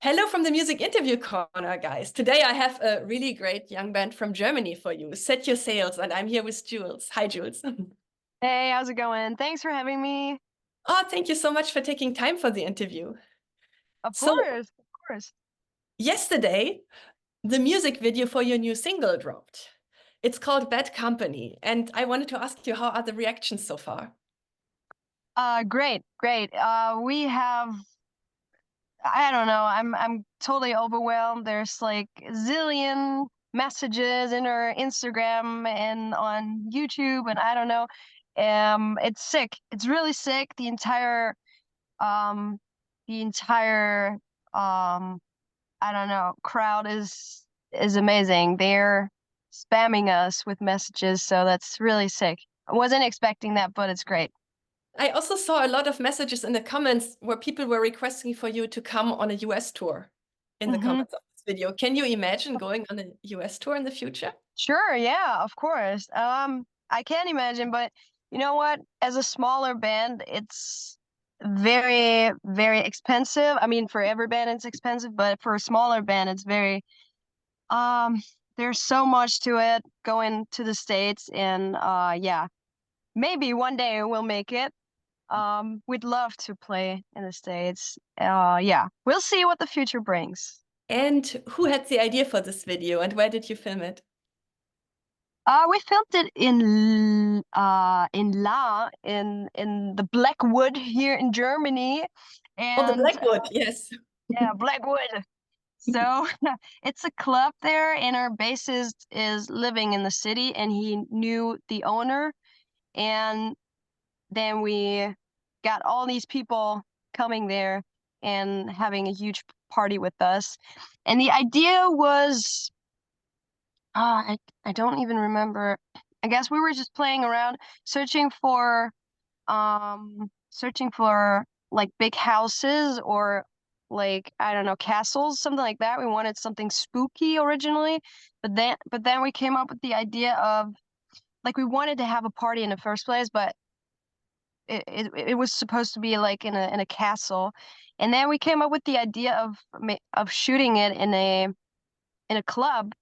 Hello from the Music Interview Corner, guys. Today I have a really great young band from Germany for you, Set Your Sails, and I'm here with Jules. Hi, Jules. Hey, how's it going? Thanks for having me. Oh, thank you so much for taking time for the interview. Of So, course, of course. yesterday, the music video for your new single dropped. It's called Bad Company, and I wanted to ask you, how are the reactions so far? Great, great. We have, I don't know, I'm totally overwhelmed. There's like a zillion messages in our Instagram and on YouTube, and I don't know. It's sick. It's really sick. Um, the entire, I don't know, crowd is amazing. They're spamming us with messages, so that's really sick. I wasn't expecting that, but it's great. I also saw a lot of messages in the comments where people were requesting for you to come on a US tour in the Hmm. comments of this video. Can you imagine going on a US tour in the future? Sure, yeah, of course. I can't imagine, but you know what? As a smaller band, it's very, very expensive. I mean, for every band, it's expensive, but for a smaller band, it's very, um, there's so much to it going to the States, and yeah, maybe one day we'll make it. We'd love to play in the States. Yeah, we'll see what the future brings. And who had the idea for this video and where did you film it? We filmed it in La in the Blackwood here in Germany, Oh, the and Blackwood, yes. yeah, Blackwood. So it's a club there, and our bassist is living in the city, and he knew the owner, and then we got all these people coming there and having a huge party with us. And the idea was, I don't even remember. I guess we were just playing around, searching for searching for like big houses or like I don't know, castles, something like that. We wanted something spooky originally, but then we came up with the idea of like we wanted to have a party in the first place, but it was supposed to be like in a castle, and then we came up with the idea of shooting it in a club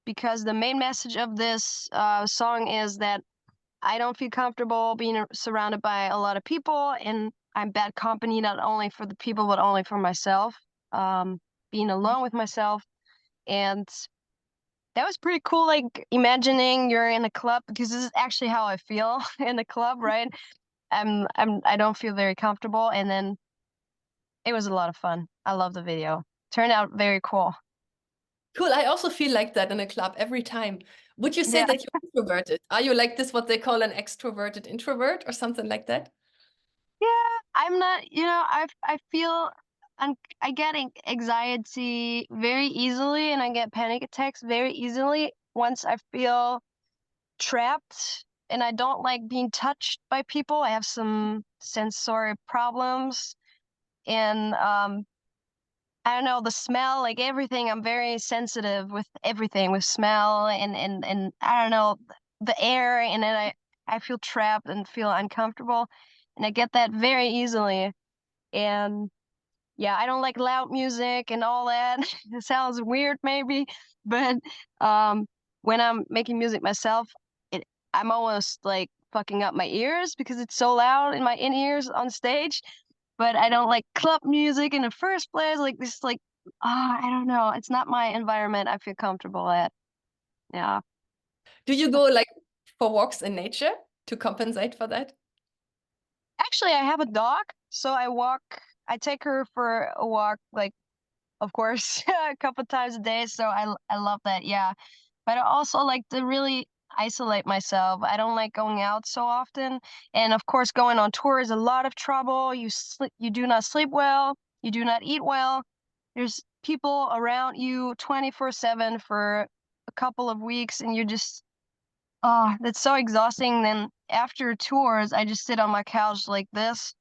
because the main message of this song is that I don't feel comfortable being surrounded by a lot of people, and I'm bad company not only for the people but only for myself. Being alone with myself, and that was pretty cool. Like imagining you're in a club because this is actually how I feel in the club, right? I don't feel very comfortable, and then it was a lot of fun. I love the video. Turned out very cool. Cool. I also feel like that in a club every time. Would you say Yeah, that you're introverted? Are you like this, what they call an extroverted introvert or something like that? yeah. I'm not. I feel I get anxiety very easily, and I get panic attacks very easily once I feel trapped, and I don't like being touched by people. I have some sensory problems, and I don't know, the smell, like everything. I'm very sensitive with everything, with smell and I don't know, the air, and then I feel trapped and feel uncomfortable, and I get that very easily. And yeah, I don't like loud music and all that. It sounds weird maybe, but um when I'm making music myself, it I'm almost like fucking up my ears because it's so loud in my in-ears on stage. But I don't like club music in the first place. Like this, like, I don't know. It's not my environment I feel comfortable at. Yeah. Do you go like for walks in nature to compensate for that? Actually, I have a dog, so I take her for a walk, like, of course, a couple times a day. So I love that. Yeah. But I also like to really isolate myself. I don't like going out so often. And of course, going on tour is a lot of trouble. You do not sleep well, you do not eat well. There's people around you 24/7 for a couple of weeks, and you just, oh, that's so exhausting. Then after tours, I just sit on my couch like this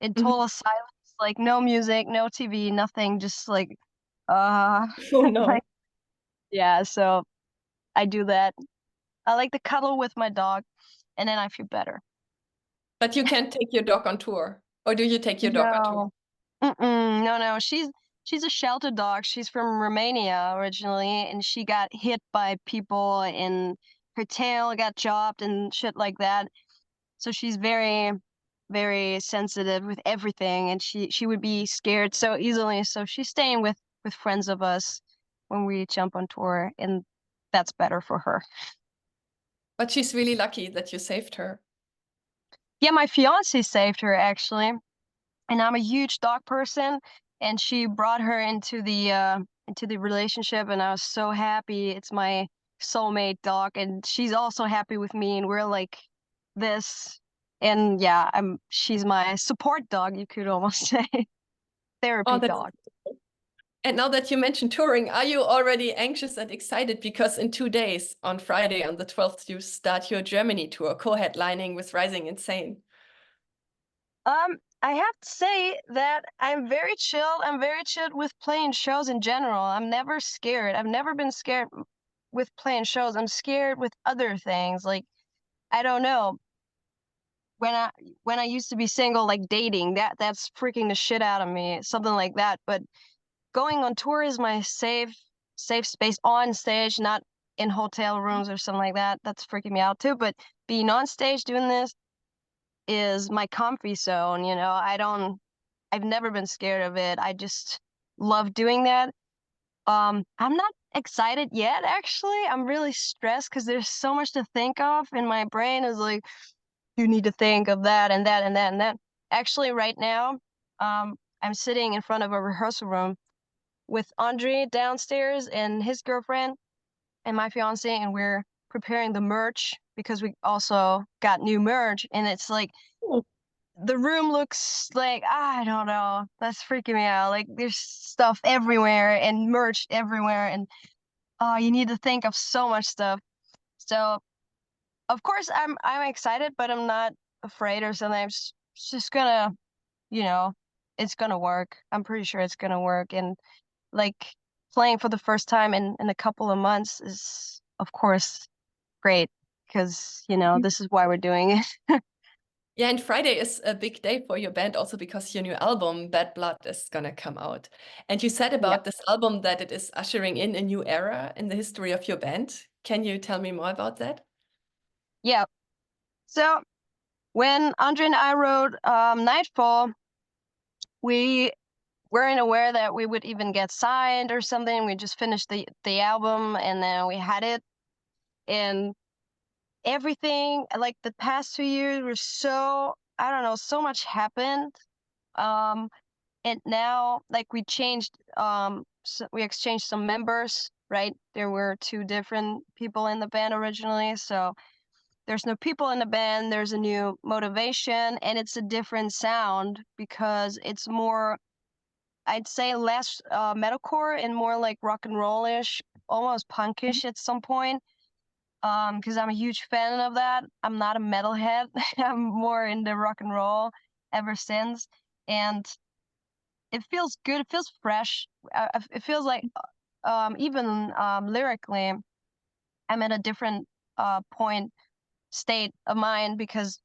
in Mhm. total silence, like no music, no TV, nothing, just like, uh, Oh no. like, yeah, so I do that. I like to cuddle with my dog, and then I feel better. But you can't take your dog on tour. Or do you take your dog on tour? No. No, she's a shelter dog. She's from Romania originally, and she got hit by people, and her tail got chopped and shit like that. So she's very, very sensitive with everything, and she would be scared so easily. So she's staying with friends of us when we jump on tour, and that's better for her. But she's really lucky that you saved her. Yeah, my fiance saved her actually, and I'm a huge dog person, and she brought her into the relationship, and I was so happy. It's my soulmate dog, and she's also happy with me, and we're like this. And yeah, she's my support dog, you could almost say. Oh, Therapy that's dog. And now that you mentioned touring, are you already anxious and excited? Because in 2 days, on Friday, on the 12th, you start your Germany tour, co-headlining with Rising Insane. I have to say that I'm very chilled. I'm very chilled with playing shows in general. I'm never scared. I've never been scared with playing shows. I'm scared with other things. Like, I don't know. When I used to be single, like dating, that's freaking the shit out of me, something like that. But going on tour is my safe space on stage, not in hotel rooms or something like that. That's freaking me out too. But being on stage doing this is my comfy zone, you know. I've never been scared of it. I just love doing that. I'm not excited yet, actually. I'm really stressed because there's so much to think of, and my brain is like, you need to think of that and that and that and that. Actually, right now, I'm sitting in front of a rehearsal room with Andre downstairs and his girlfriend and my fiance, and we're preparing the merch because we also got new merch, and it's like the room looks like, I don't know, that's freaking me out. Like there's stuff everywhere and merch everywhere, and oh, you need to think of so much stuff. So of course I'm excited, but I'm not afraid or something. It's just gonna, you know, it's gonna work. I'm pretty sure it's gonna work. And like playing for the first time in a couple of months is of course great because, you know, Mhm. this is why we're doing it. Yeah, and Friday is a big day for your band also because your new album, Bad Blood, is gonna come out. And you said Yep. about this album that it is ushering in a new era in the history of your band. Can you tell me more about that? Yeah. So when Andre and I wrote Nightfall, we weren't aware that we would even get signed or something. We just finished the album, and then we had it. And everything, like the past 2 years were so, I don't know, so much happened. Um, and now like we exchanged some members, right? There were two different people in the band originally, so there's no people in the band, there's a new motivation, and it's a different sound because it's more, I'd say, less metalcore and more like rock and roll-ish, almost punkish at some point. Because I'm a huge fan of that. I'm not a metalhead. I'm more into rock and roll ever since, and it feels good. It feels fresh. It feels like even lyrically, I'm at a different point state of mind because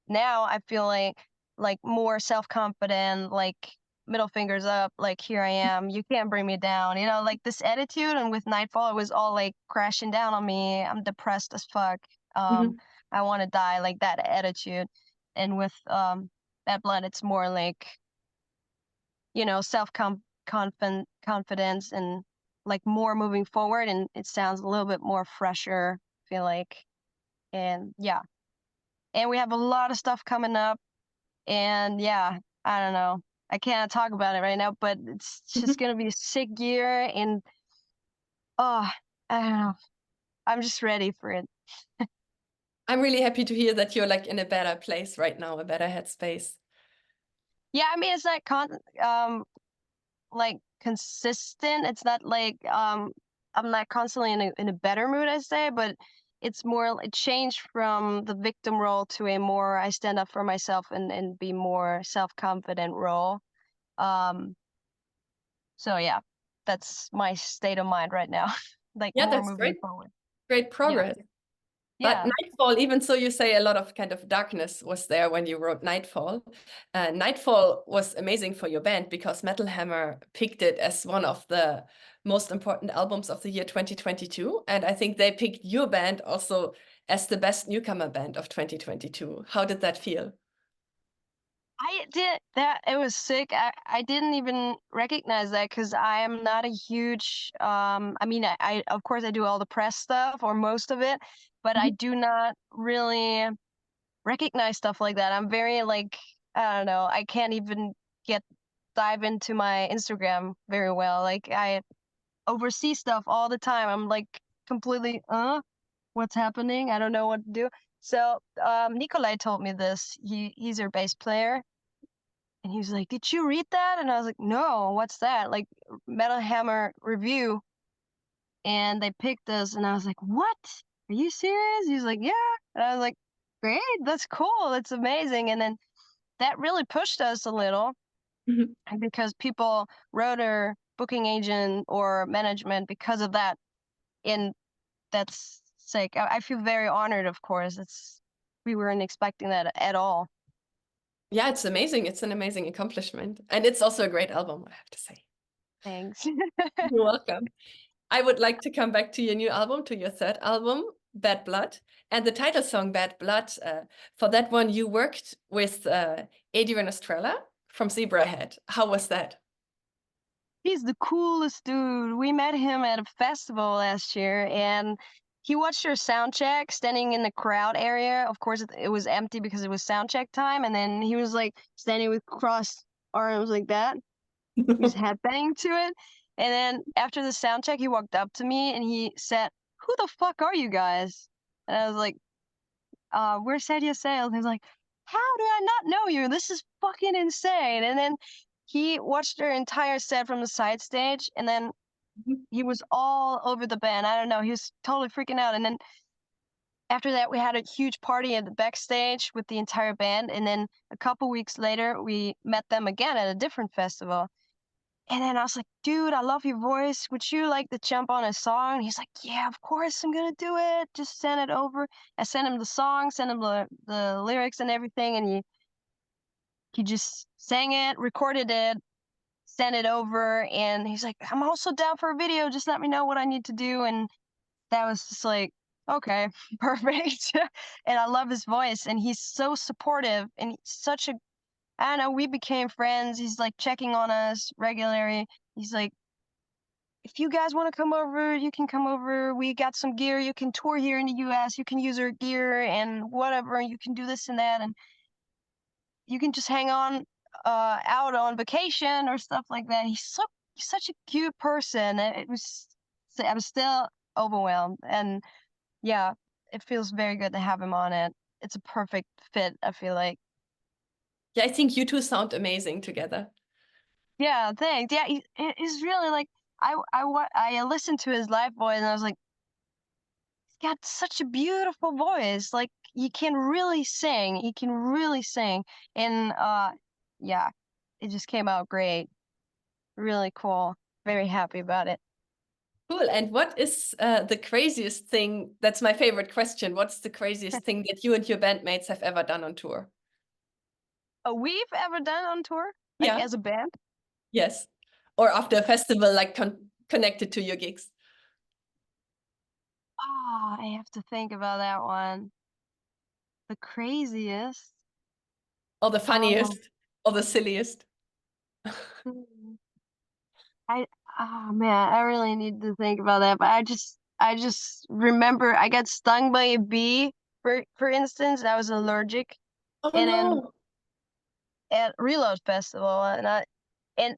now I feel like more self-confident, like middle fingers up, like here I am, you can't bring me down, you know, like this attitude. And with Nightfall, it was all like crashing down on me. I'm depressed as fuck. Um, Mhm. I want to die, like that attitude. And with That Blood, it's more like, you know, confidence and like more moving forward, and it sounds a little bit more fresher, I feel like. And yeah, and we have a lot of stuff coming up. And yeah, I don't know. I can't talk about it right now, but it's just gonna be a sick year, and oh, I don't know. I'm just ready for it. I'm really happy to hear that you're like in a better place right now, a better headspace. Yeah, I mean it's not like consistent. It's not like I'm not constantly in a better mood, I say, but it's more a change from the victim role to a more I stand up for myself and be more self-confident role. Um, so yeah, that's my state of mind right now. Like Yeah, more that's moving great. forward. Great Yeah. progress. But Yeah. Nightfall, even so, you say a lot of kind of darkness was there when you wrote Nightfall. Nightfall was amazing for your band because Metal Hammer picked it as one of the most important albums of the year 2022. And I think they picked your band also as the best newcomer band of 2022. How did that feel? I did that. It was sick. I didn't even recognize that because I am not a huge I mean I of course I do all the press stuff or most of it, but I Mhm. do not really recognize stuff like that. I'm very like I don't know. I can't even get dive into my Instagram very well. Like I oversee stuff all the time. I'm like completely what's happening? I don't know what to do. So Nikolai told me this. He's our bass player. And he was like, "Did you read that?" And I was like, "No, what's that?" Like Metal Hammer review. And they picked us, and I was like, "What? Are you serious?" He's like, "Yeah." And I was like, "Great, that's cool, that's amazing." And then that really pushed us a little Mhm. because people wrote our booking agent or management because of that. And that's sick. I feel very honored, of course. We weren't expecting that at all. Yeah, it's amazing. It's an amazing accomplishment. And it's also a great album, I have to say. Thanks. You're welcome. I would like to come back to your new album, to your third album, Bad Blood, and the title song, Bad Blood. For that one, you worked with Adrian Estrella from Zebrahead. How was that? He's the coolest dude. We met him at a festival last year, and he watched our sound check standing in the crowd area. Of course, it was empty because it was sound check time, and then he was like standing with crossed arms like that. He was headbanging to it. And then after the sound check, he walked up to me and he said, "Who the fuck are you guys?" And I was like, we're SETYÖURSAILS. He's like, "How do I not know you? This is fucking insane." And then he watched their entire set from the side stage, and then he was all over the band. I don't know, he was totally freaking out. And then after that, we had a huge party at the backstage with the entire band. And then a couple weeks later, we met them again at a different festival. And then I was like, "Dude, I love your voice. Would you like to jump on a song?" And he's like, "Yeah, of course, I'm gonna do it. Just send it over." I sent him the song, sent him the lyrics and everything, and he just sang it, recorded it, sent it over, and he's like, "I'm also down for a video. Just let me know what I need to do." And that was just like, okay, perfect. And I love his voice, and he's so supportive, and he's such a I don't know, we became friends. He's like checking on us regularly. He's like, "If you guys want to come over, you can come over. We got some gear. You can tour here in the US. You can use our gear and whatever. You can do this and that. And you can just hang on out on vacation or stuff like that." He's such a cute person. I was still overwhelmed. And yeah, it feels very good to have him on it. It's a perfect fit, I feel like. Yeah, I think you two sound amazing together. Yeah, thanks. Yeah, he's really like I listened to his live voice and I was like, he's got such a beautiful voice. Like he can really sing. He can really sing. And yeah, it just came out great. Really cool. Very happy about it. Cool. And what is the craziest thing? That's my favorite question. What's the craziest thing that you and your bandmates have ever done on tour? We've ever done on tour, like Yeah. as a band? Yes. Or after a festival, like connected to your gigs. Ah, I have to think about that one. The craziest. Or the Um, funniest, or the silliest. hmm. I oh man, I really need to think about that. But I just remember I got stung by a bee for instance, and I was allergic. Oh And then no. at Reload Festival, and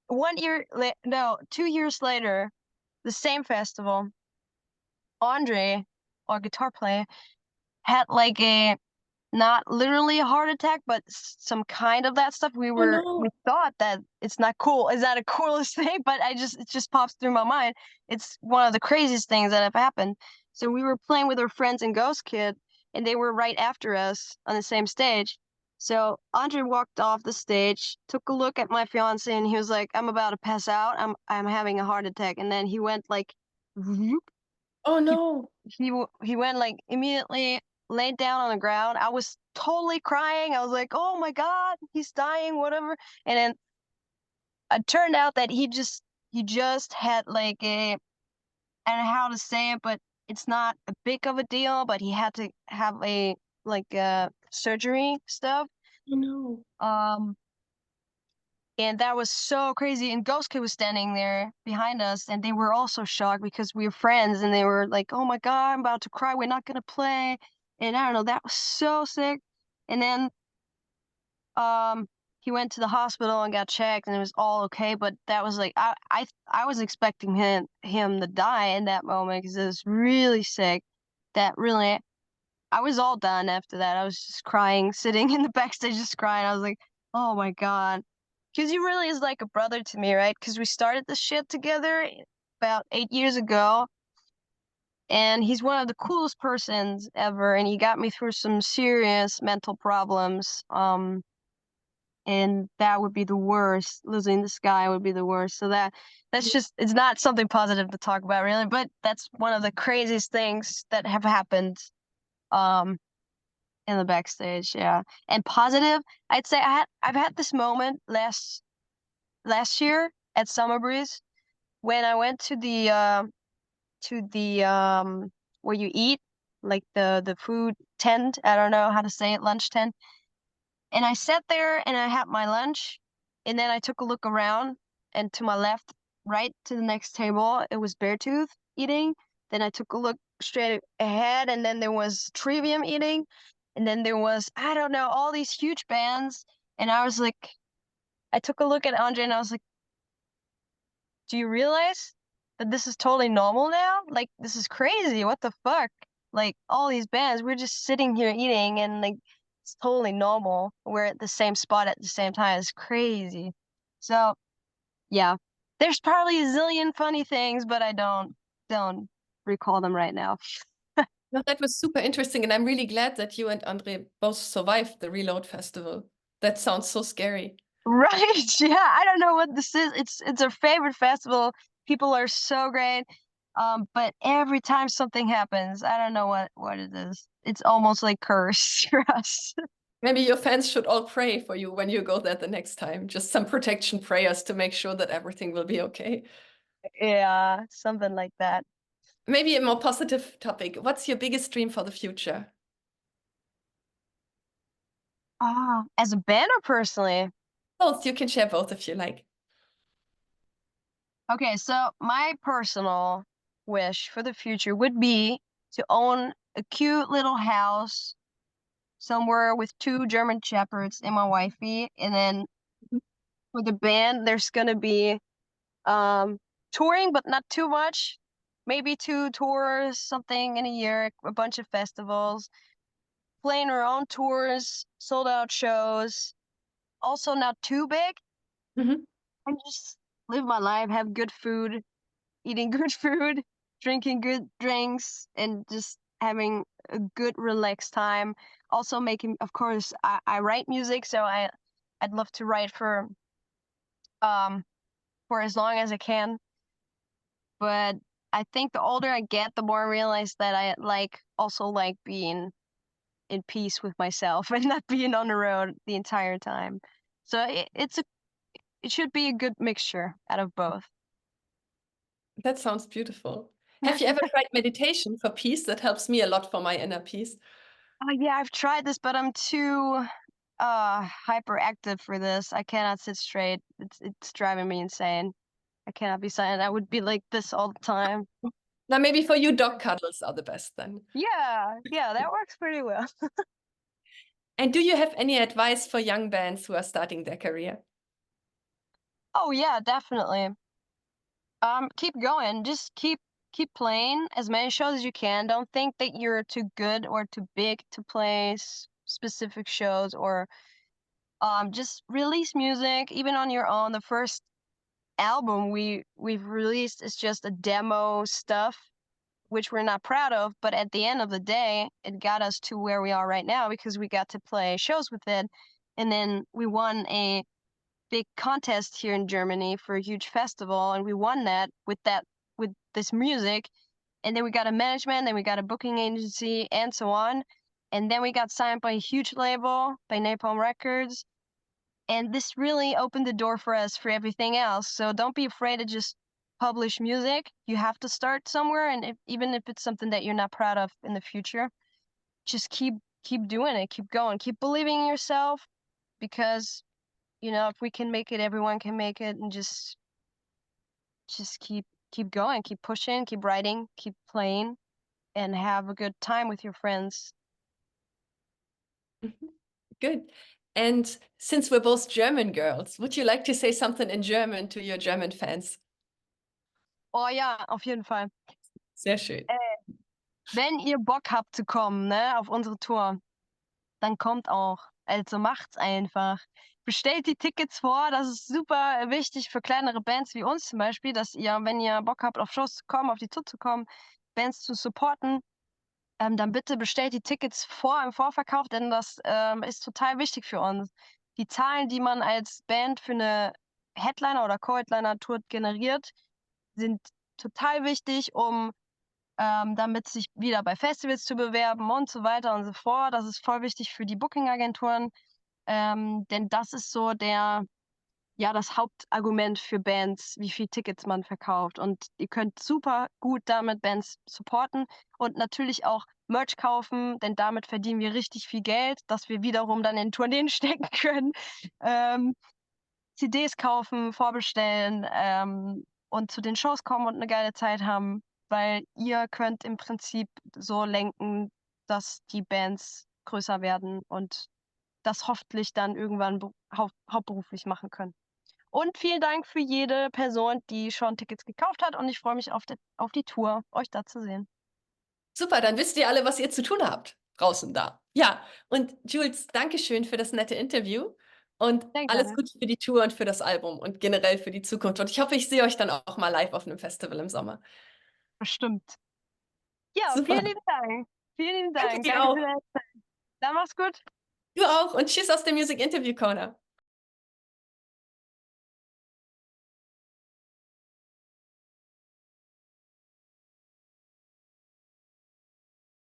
1 year no, 2 years later, the same festival, Andre, our guitar player, had like a not literally a heart attack, but some kind of that stuff. Oh We no. thought that it's not cool. Is that a coolest thing? But it just pops through my mind. It's one of the craziest things that have happened. So we were playing with our friends in Ghost Kid, and they were right after us on the same stage. So Andre walked off the stage, took a look at my fiance, and he was like, "I'm about to pass out. I'm having a heart attack." And then he went like, "Whoop," Oh He no. he went like immediately laid down on the ground. I was totally crying. I was like, "Oh my God, he's dying, whatever." And then it turned out that he just had like a, I don't know how to say it, but it's not a big of a deal, but he had to have a like surgery stuff. Oh no. Um and that was so crazy. And Ghost Kid was standing there behind us, and they were also shocked because we were friends, and they were like, "Oh my God, I'm about to cry. We're not gonna play." And I don't know, that was so sick. And then um he went to the hospital and got checked, and it was all okay. But that was like I was expecting him to die in that moment because it was really sick. That really, I was all done after that. I was just crying, sitting in the backstage, just crying. I was like, oh my God. Because he really is like a brother to me, right? Because we started this shit together about 8 years ago. And he's one of the coolest persons ever. And he got me through some serious mental problems. And that would be the worst. Losing this guy would be the worst. So that's just, it's not something positive to talk about, really. But that's one of the craziest things that have happened. Um, in the backstage, yeah. And positive, I'd say I've had this moment last year at Summer Breeze when I went to the where you eat, like the food tent, I don't know how to say it, lunch tent. And I sat there and I had my lunch, and then I took a look around, and to my left, right to the next table, it was Beartooth eating. Then I took a look straight ahead, and then there was Trivium eating, and then there was, I don't know, all these huge bands. And I was like, I took a look at Andre and I was like, do you realize that this is totally normal now? Like, this is crazy. What the fuck? Like, all these bands, we're just sitting here eating, and like, it's totally normal. We're at the same spot at the same time. It's crazy. So, yeah. There's probably a zillion funny things, but I don't recall them right now. No, that was super interesting, and I'm really glad that you and Andre both survived the Reload Festival. That sounds so scary. Right. Yeah, I don't know what this is. It's our favorite festival. People are so great. But every time something happens, I don't know what it is. It's almost like cursed for us. Maybe your fans should all pray for you when you go there the next time. Just some protection prayers to make sure that everything will be okay. Yeah, something like that. Maybe a more positive topic. What's your biggest dream for the future? Ah, as a band or personally? Both, you can share both if you like. Okay, so my personal wish for the future would be to own a cute little house somewhere with two German shepherds and my wifey. And then for the band, there's gonna be touring, but not too much. Maybe two tours, something in a year, a bunch of festivals, playing our own tours, sold out shows. Also not too big. Mhm. And just live my life, have good food, eating good food, drinking good drinks, and just having a good relaxed time. Also making, of course, I write music, so I'd love to write um for as long as I can. But I think the older I get, the more I realize that I also like being in peace with myself and not being on the road the entire time. So it should be a good mixture out of both. That sounds beautiful. Have you ever tried meditation for peace? That helps me a lot for my inner peace. Yeah, I've tried this, but I'm too hyperactive for this. I cannot sit straight. It's driving me insane. I cannot be silent. I would be like this all the time. Now, maybe for you, dog cuddles are the best then. Yeah, yeah, that works pretty well. And do you have any advice for young bands who are starting their career? Oh yeah, definitely. Keep going. Just keep playing as many shows as you can. Don't think that you're too good or too big to play specific shows, or just release music even on your own. The first album we've released is just a demo stuff, which we're not proud of, but at the end of the day, it got us to where we are right now because we got to play shows with it. And then we won a big contest here in Germany for a huge festival, and we won that with this music. and then we got a management, then we got a booking agency, and so on. And then we got signed by a huge label, by Napalm Records. And this really opened the door for us for everything else. So don't be afraid to just publish music. You have to start somewhere, and even if it's something that you're not proud of in the future, just keep doing it, keep going, keep believing in yourself, because if we can make it, everyone can make it. And just keep going, keep pushing, keep writing, keep playing, and have a good time with your friends. Good. And since we're both German girls, would you like to say something in German to your German fans? Oh ja, auf jeden Fall. Sehr schön. Wenn ihr Bock habt zu kommen, ne, auf unsere Tour, dann kommt auch. Also macht's einfach. Bestellt die Tickets vor, das ist super wichtig für kleinere Bands wie uns zum Beispiel, dass ihr, wenn ihr Bock habt, auf Shows zu kommen, auf die Tour zu kommen, Bands zu supporten, dann bitte bestellt die Tickets im Vorverkauf, denn das ist total wichtig für uns. Die Zahlen, die man als Band für eine Headliner- oder Co-Headliner-Tour generiert, sind total wichtig, um damit sich wieder bei Festivals zu bewerben und so weiter und so fort. Das ist voll wichtig für die Booking-Agenturen, denn das ist so das Hauptargument für Bands, wie viel Tickets man verkauft. Und ihr könnt super gut damit Bands supporten und natürlich auch Merch kaufen, denn damit verdienen wir richtig viel Geld, das wir wiederum dann in Tourneen stecken können. CDs kaufen, vorbestellen und zu den Shows kommen und eine geile Zeit haben, weil ihr könnt im Prinzip so lenken, dass die Bands größer werden und das hoffentlich dann irgendwann hauptberuflich machen können. Und vielen Dank für jede Person, die schon Tickets gekauft hat, und ich freue mich auf die Tour, euch da zu sehen. Super, dann wisst ihr alle, was ihr zu tun habt. Draußen da. Ja, und Jules, danke schön für das nette Interview und Sehr alles gerne. Gute für die Tour und für das Album und generell für die Zukunft. Und ich hoffe, ich sehe euch dann auch mal live auf einem Festival im Sommer. Bestimmt. Ja, Super. vielen lieben Dank. Vielen lieben Danke Dank. dir Danke auch. für deine Zeit. Dann mach's gut. Du auch und tschüss aus dem Music Interview Corner.